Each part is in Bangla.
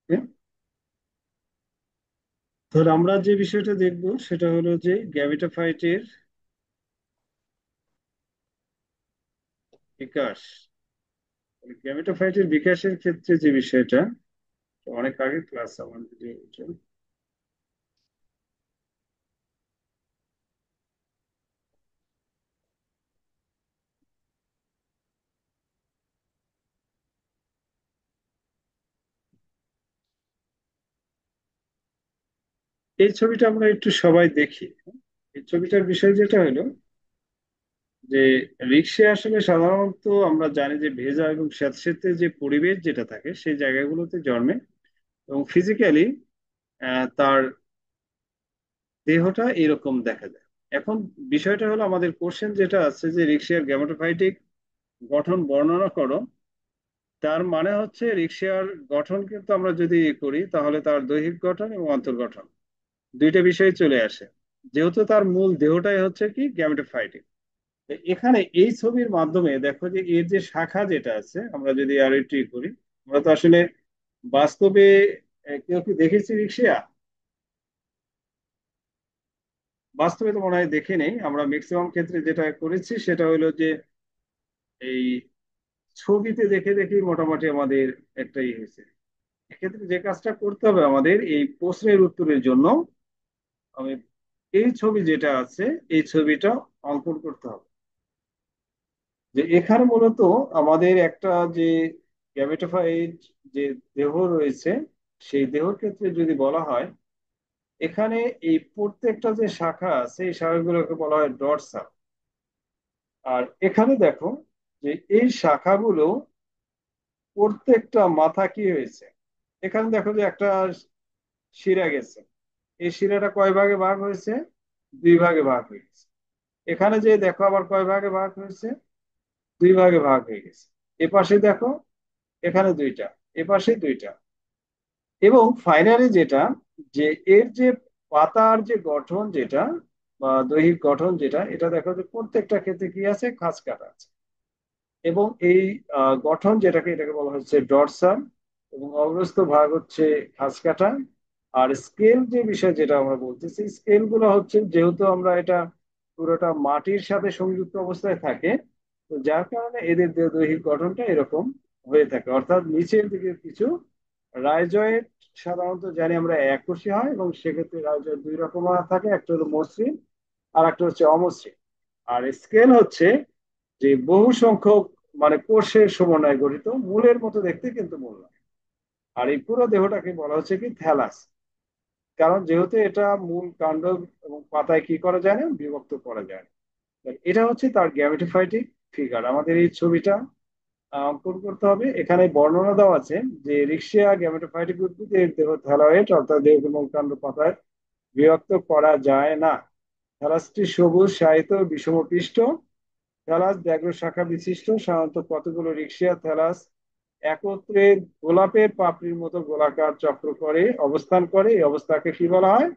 হ্যাঁ? ধর আমরা যে বিষয়টা দেখব সেটা হলো যে গ্যামেটোফাইটের বিকাশ। গ্যামেটোফাইটের বিকাশের ক্ষেত্রে যে বিষয়টা, অনেক আগে ক্লাস আমার ভিডিও, এই ছবিটা আমরা একটু সবাই দেখি। এই ছবিটার বিষয় যেটা হলো যে রিক্সা আসলে সাধারণত আমরা জানি যে ভেজা এবং স্যাঁতসেঁতে যে পরিবেশ যেটা থাকে সেই জায়গাগুলোতে জন্মে, এবং ফিজিক্যালি তার দেহটা এরকম দেখা যায়। এখন বিষয়টা হলো আমাদের কোশ্চেন যেটা আছে যে রিক্সার গ্যামেটোফাইটিক গঠন বর্ণনা করো। তার মানে হচ্ছে রিক্সার গঠন কিন্তু আমরা যদি করি তাহলে তার দৈহিক গঠন এবং অন্তর্গঠন দুইটা বিষয় চলে আসে, যেহেতু তার মূল দেহটাই হচ্ছে কি গ্যামেটোফাইটিক। এখানে এই ছবির মাধ্যমে দেখো যে এর যে শাখা যেটা আছে, আমরা যদি আর একটু করি, আমরা তো আসলে বাস্তবে কেউ কি দেখেছি রিক্সা? বাস্তবে তো মনে হয় দেখে নেই। আমরা ম্যাক্সিমাম ক্ষেত্রে যেটা করেছি সেটা হলো যে এই ছবিতে দেখে দেখে মোটামুটি আমাদের একটাই হয়েছে। এক্ষেত্রে যে কাজটা করতে হবে আমাদের এই প্রশ্নের উত্তরের জন্য, আমি এই ছবি যেটা আছে এই ছবিটা অঙ্কন করতে হবে। যে এখানে মূলত আমাদের একটা যে গ্যামেটোফাইড যে দেহ রয়েছে, সেই দেহর ক্ষেত্রে যদি বলা হয়, এখানে এই প্রত্যেকটা যে শাখা আছে এই শাখাগুলোকে বলা হয় ডরসাল। আর এখানে দেখো যে এই শাখাগুলো প্রত্যেকটা মাথা কি হয়েছে, এখানে দেখো যে একটা শিরা গেছে। এই শিরাটা কয় ভাগে ভাগ হয়েছে? দুই ভাগে ভাগ হয়ে গেছে। এখানে যে দেখো আবার কয় ভাগে ভাগ হয়েছে? দুই ভাগে ভাগ হয়ে গেছে। এ পাশে দেখো, এখানে দুইটা, এ পাশে দুইটা। এবং ফাইনালি যেটা, যে এর যে পাতার যে গঠন যেটা বা দৈহিক গঠন যেটা, এটা দেখো যে প্রত্যেকটা ক্ষেত্রে কি আছে? খাঁজ কাটা আছে। এবং এই গঠন যেটাকে, এটাকে বলা হচ্ছে ডরসাম, এবং অগ্রস্ত ভাগ হচ্ছে খাঁজ কাটা। আর স্কেল যে বিষয় যেটা আমরা বলতেছি, স্কেল গুলো হচ্ছে যেহেতু আমরা এটা পুরোটা মাটির সাথে সংযুক্ত অবস্থায় থাকে, তো যার কারণে এদের দৈহিক গঠনটা এরকম হয়ে থাকে। অর্থাৎ নিচের দিকে কিছু রাইজয়েড সাধারণত জানি আমরা এককোষী হয়, এবং সেক্ষেত্রে রাইজয়েড দুই রকম থাকে, একটা হলো মসৃণ আর একটা হচ্ছে অমসৃণ। আর স্কেল হচ্ছে যে বহু সংখ্যক মানে কোষের সমন্বয়ে গঠিত, মূলের মতো দেখতে কিন্তু মূল নয়। আর এই পুরো দেহটাকে বলা হচ্ছে কি থ্যালাস। কারণ যেহেতু এটা মূল কাণ্ড এবং পাতায় কি করা যায় না, বিভক্ত করা যায় না। এটা হচ্ছে তার গ্যামেটোফাইটিক ফিগার। আমাদের এই ছবিটা অঙ্কন করতে হবে। এখানে বর্ণনা দেওয়া আছে যে রিক্সিয়া গ্যামেটোফাইটিক উদ্ভিদের দেহ থ্যালয়েড, অর্থাৎ দেহ মূল কাণ্ড পাতায় বিভক্ত করা যায় না। থ্যালাসটি সবুজ শায়িত বিষমপৃষ্ঠ। থ্যালাস ব্যাঘ্র শাখা বিশিষ্ট। সাধারণত কতগুলো রিক্সিয়া থ্যালাস একত্রে গোলাপের পাপড়ির মতো গোলাকার চক্র করে অবস্থান করে। এই অবস্থাকে কি বলা হয়?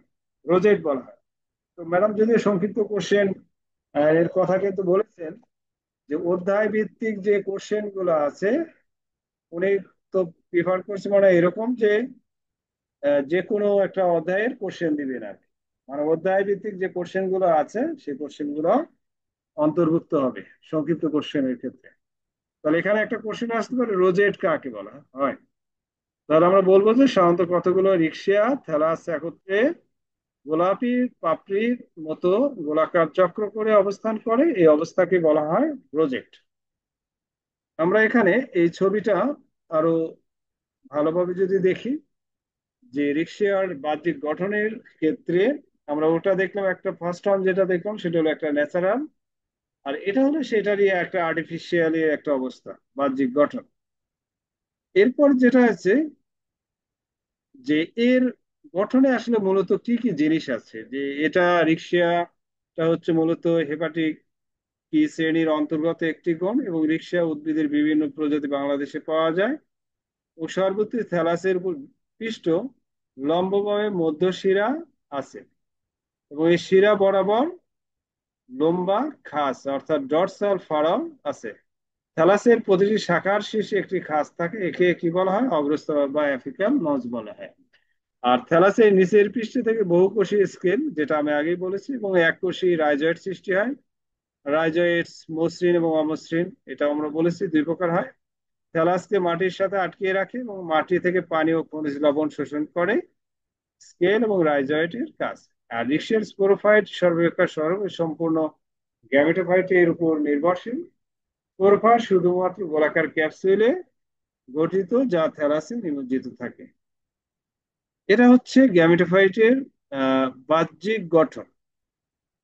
রোজেট বলা হয়। তো ম্যাডাম যদি সংক্ষিপ্ত কোশ্চেন এর কথা কিন্তু বলেছেন যে অধ্যায় ভিত্তিক যে কোশ্চেন গুলো আছে, উনি তো প্রিফার করছে মানে এরকম যে যে কোনো একটা অধ্যায়ের কোশ্চেন দিবেন আর কি। মানে অধ্যায় ভিত্তিক যে কোশ্চেন গুলো আছে সেই কোশ্চেন গুলো অন্তর্ভুক্ত হবে সংক্ষিপ্ত কোশ্চেনের ক্ষেত্রে। তাহলে এখানে একটা কোশ্চেন আসতে পারে, রোজেট কাকে বলা হয়? তাহলে আমরা বলবো যে সাধারণত কতগুলো রিক্সা থ্যালাস একত্রে গোলাপি পাপড়ির মতো গোলাকার চক্র করে অবস্থান করে, এই অবস্থাকে বলা হয় রোজেট। আমরা এখানে এই ছবিটা আরো ভালোভাবে যদি দেখি, যে রিক্সার বাহ্যিক গঠনের ক্ষেত্রে আমরা ওটা দেখলাম, একটা ফার্স্ট ওয়ান যেটা দেখলাম সেটা হলো একটা ন্যাচারাল, আর এটা হলো সেটারই একটা আর্টিফিশিয়ালি একটা অবস্থা, বাহ্যিক গঠন। এরপর যেটা আছে যে এর গঠনে আসলে মূলত কি কি জিনিস আছে, যে এটা রিক্সাটা হচ্ছে মূলত হেপাটিক কি শ্রেণীর অন্তর্গত একটি গণ, এবং রিক্সা উদ্ভিদের বিভিন্ন প্রজাতি বাংলাদেশে পাওয়া যায়। ও সর্বত্র থ্যালাসের উপর পৃষ্ঠ লম্বভাবে মধ্যশিরা আছে, এবং এই শিরা বরাবর লম্বা খাস অর্থাৎ ডরসাল ফাড়াও আছে। থ্যালাসের প্রতিটি শাখার শীর্ষে একটি খাঁজ থাকে, একে কি বলা হয়? অগ্রস্তর বা অ্যাপিকাল নজ বলা হয়। আর থ্যালাসের নিচের পৃষ্ঠ থেকে বহুকোষী স্কেল, যেটা আমি আগেই বলেছি, এবং এককোষী রাইজয়েড সৃষ্টি হয়। রাইজয়েডস মসৃণ এবং অমসৃণ, এটা আমরা বলেছি দুই প্রকার হয়। থ্যালাসকে মাটির সাথে আটকিয়ে রাখে এবং মাটি থেকে পানি ও খনিজ লবণ শোষণ করে স্কেল এবং রাইজয়েডের কাজ। আর রিক্সের স্পোরোফাইট সর্বাপেক্ষা সরব ও সম্পূর্ণ গ্যামেটোফাইটের উপর নির্ভরশীল। স্পোরোফাইট শুধুমাত্র গোলাকার ক্যাপসুলে গঠিত, যা থ্যালাসে নিমজ্জিত থাকে। এটা হচ্ছে গ্যামেটোফাইটের বাহ্যিক গঠন।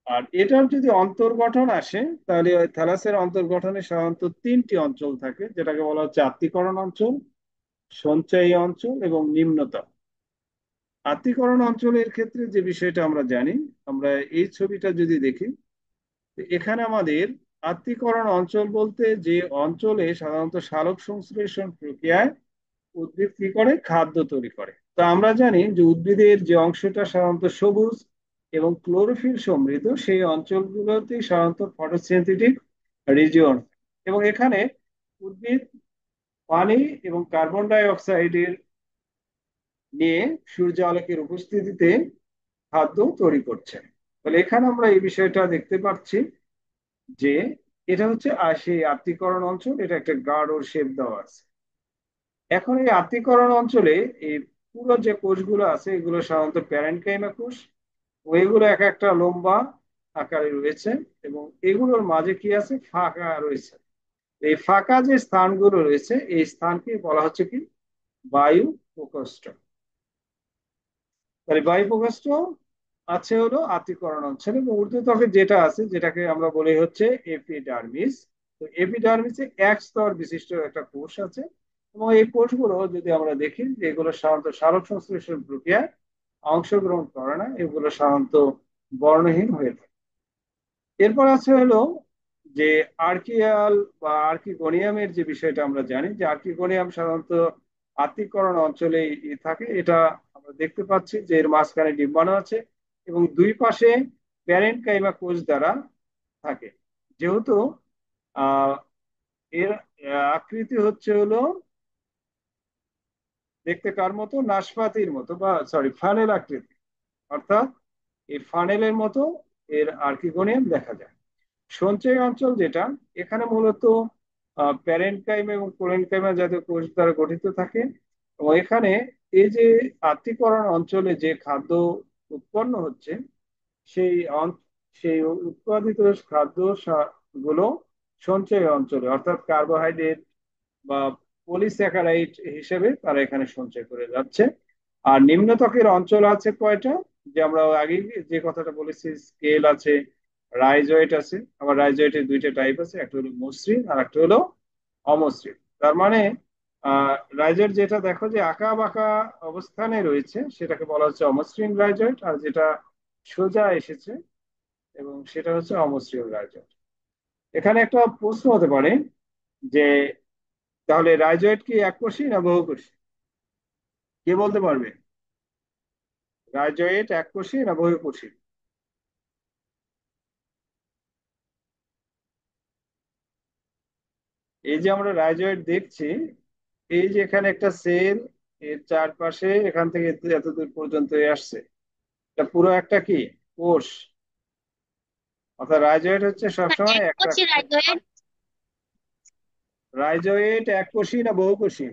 আর এটার যদি অন্তর্গঠন আসে, তাহলে ওই থ্যালাসের অন্তর্গঠনে সাধারণত তিনটি অঞ্চল থাকে, যেটাকে বলা হচ্ছে আত্তীকরণ অঞ্চল, সঞ্চয়ী অঞ্চল এবং নিম্নতম। আত্তীকরণ অঞ্চলের ক্ষেত্রে যে বিষয়টা আমরা জানি, আমরা এই ছবিটা যদি দেখি, তো এখানে আমাদের আত্তীকরণ অঞ্চল বলতে যে অঞ্চলে সাধারণত সালোক সংশ্লেষণ প্রক্রিয়ায় উদ্ভিদ কি করে? খাদ্য তৈরি করে। তো আমরা জানি যে উদ্ভিদের যে অংশটা সাধারণত সবুজ এবং ক্লোরোফিল সমৃদ্ধ, সেই অঞ্চলগুলোতেই সাধারণত ফটোসিনথেটিক রিজিয়ন। এবং এখানে উদ্ভিদ পানি এবং কার্বন ডাই অক্সাইডের নিয়ে সূর্য আলোকের উপস্থিতিতে খাদ্য তৈরি করছে। তাহলে এখানে আমরা এই বিষয়টা দেখতে পাচ্ছি যে এটা হচ্ছে সেই আত্তীকরণ অঞ্চল, এটা একটা গাঢ় শেপ দেওয়া আছে। এখন এই আত্তীকরণ অঞ্চলে এই পুরো যে কোষগুলো আছে, এগুলো সাধারণত প্যারেনকাইমা কোষ, ও এগুলো এক একটা লম্বা আকারে রয়েছে, এবং এগুলোর মাঝে কি আছে? ফাঁকা রয়েছে। এই ফাঁকা যে স্থানগুলো রয়েছে, এই স্থানকে বলা হচ্ছে কি? বায়ু প্রকোষ্ঠ। তাহলে বায়ু প্রকোষ্ঠ আছে হলো আত্তীকরণ অঞ্চলে, এবং ঊর্ধ্বত্বকে যেটা আছে, যেটাকে আমরা বলি হচ্ছে এপিডার্মিস। তো এপিডার্মিসে এক স্তর বিশিষ্ট একটা কোষ আছে, এবং এই কোষগুলো যদি আমরা দেখি যে এগুলো সাধারণত সালোক সংশ্লেষণ প্রক্রিয়ায় অংশগ্রহণ করে না, এগুলো সাধারণত বর্ণহীন হয়ে থাকে। এরপর আছে হলো যে আর্কিয়াল বা আর্কিগোনিয়ামের যে বিষয়টা আমরা জানি, যে আর্কিগোনিয়াম সাধারণত আত্তীকরণ অঞ্চলে থাকে। এটা আমরা দেখতে পাচ্ছি যে এর মাঝখানে ডিম্বাণু আছে এবং দুই পাশে প্যারেনকাইমা কোষ দ্বারা থাকে। যেহেতু আহ এর আকৃতি হচ্ছে হলো দেখতে কার মতো? নাশপাতির মতো, বা সরি, ফানেল আকৃতি। অর্থাৎ এই ফানেলের মতো এর আর্কিগোনিয়াম দেখা যায়। সঞ্চয় অঞ্চল যেটা, এখানে মূলত প্যারেনকাইমা এবং কোলেনকাইমা জাতীয় কোষ দ্বারা গঠিত থাকে। এবং এখানে এই যে আত্তীকরণ অঞ্চলে যে খাদ্য উৎপন্ন হচ্ছে, সেই সেই উৎপাদিত খাদ্য গুলো সঞ্চয় অঞ্চলে, অর্থাৎ কার্বোহাইড্রেট বা পলিস্যাকারাইড হিসেবে তারা এখানে সঞ্চয় করে যাচ্ছে। আর নিম্নত্বকের অঞ্চল আছে কয়টা? যে আমরা আগে যে কথাটা বলেছি, স্কেল আছে, রাইজয়েট আছে। আবার রাইজয়েটের দুইটা টাইপ আছে, একটা হলো মসৃণ আর একটা হলো অমসৃণ। তার মানে রাইজয়েট যেটা দেখো যে আঁকা বাঁকা অবস্থানে রয়েছে, সেটাকে বলা হচ্ছে অমসৃণ রাইজয়েট। আর যেটা সোজা এসেছে এবং সেটা হচ্ছে অমসৃণ রাইজয়েট। এখানে একটা প্রশ্ন হতে পারে যে তাহলে রাইজয়েট কি এককোষী না বহুকোষী? কে বলতে পারবে? রাইজয়েট এককোষী না বহুকোষী? এই যে আমরা রাইজয়েট দেখছি, এই যে এখানে একটা সেল, এর চারপাশে এখান থেকে এত দূর পর্যন্ত আসছে, এটা পুরো একটা কি? কোষ। অর্থাৎ রাইজয়েট হচ্ছে সবসময় একটা। এককোষী রাইজয়েট। রাইজয়েট এককোষী না বহুকোষী?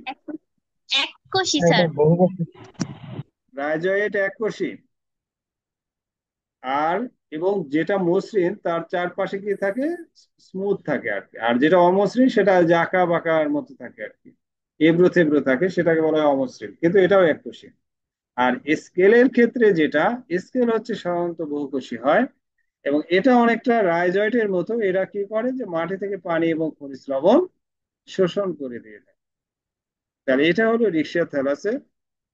এককোষী এটা স্যার। বহুবচন। রাইজয়েট এককোষী। আর এবং যেটা মসৃণ তার চারপাশে কি থাকে? স্মুথ থাকে আর কি। আর যেটা অমসৃণ সেটা জাঁকা বাঁকার মতো থাকে আর কি, এবড়ো থেবড়ো থাকে, সেটাকে বলা হয় অমসৃণ, কিন্তু এটাও এককোষী। আর স্কেলের ক্ষেত্রে যেটা, স্কেল হচ্ছে সাধারণত বহুকোষী হয়, এবং এটা অনেকটা রাইজয়েটের মতো। এরা কি করে যে মাটি থেকে পানি এবং খনিজ লবণ শোষণ করে দিয়ে দেয়। তাহলে এটা হলো রিক্সিয়া থ্যালাসের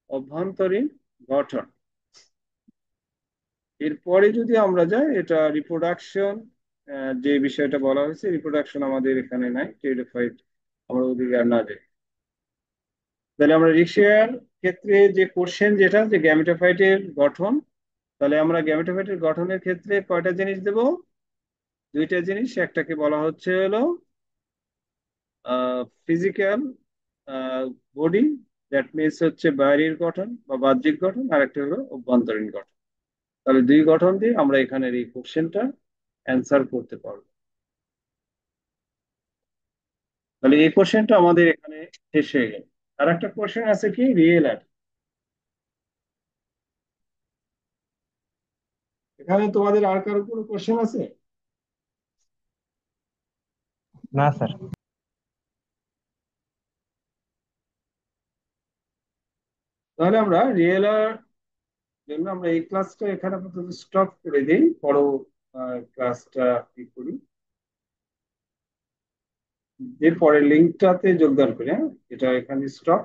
অভ্যন্তরীণ গঠন। এরপরে যদি আমরা যাই, এটা রিপ্রোডাকশন, যে বিষয়টা বলা হয়েছে, রিপ্রোডাকশন আমাদের এখানে নাই, টেরিডোফাইট আমরা ওদিকে আর না যাই। তাহলে আমরা রিক্সিয়ার ক্ষেত্রে যে কোশ্চেন যেটা, যে গ্যামেটোফাইটের গঠন, তাহলে আমরা গ্যামেটোফাইটের গঠনের ক্ষেত্রে কয়টা জিনিস দেব? দুইটা জিনিস। একটাকে বলা হচ্ছে হলো ফিজিক্যাল বডি, দ্যাট মিনস হচ্ছে বাইরের গঠন বা বাহ্যিক গঠন, আর একটা হলো অভ্যন্তরীণ গঠন। তাহলে দুই গঠন দিয়ে আমরা এখানের এই কোশ্চেনটা অ্যান্সার করতে পারবো। তাহলে এই কোশ্চেনটা আমাদের এখানে শেষ হয়ে গেল। আর একটা কোশ্চেন আছে কি, রিয়েল আর। এখানে তোমাদের আর কারো কোনো কোশ্চেন আছে? না স্যার। তাহলে আমরা রিয়েল আর জন্য আমরা এই ক্লাসটা এখানে আপাতত স্টপ করে দিই, পরো ক্লাসটা ই করি, এর পরের লিঙ্কটাতে যোগদান করি। হ্যাঁ, এটা এখানে স্টপ।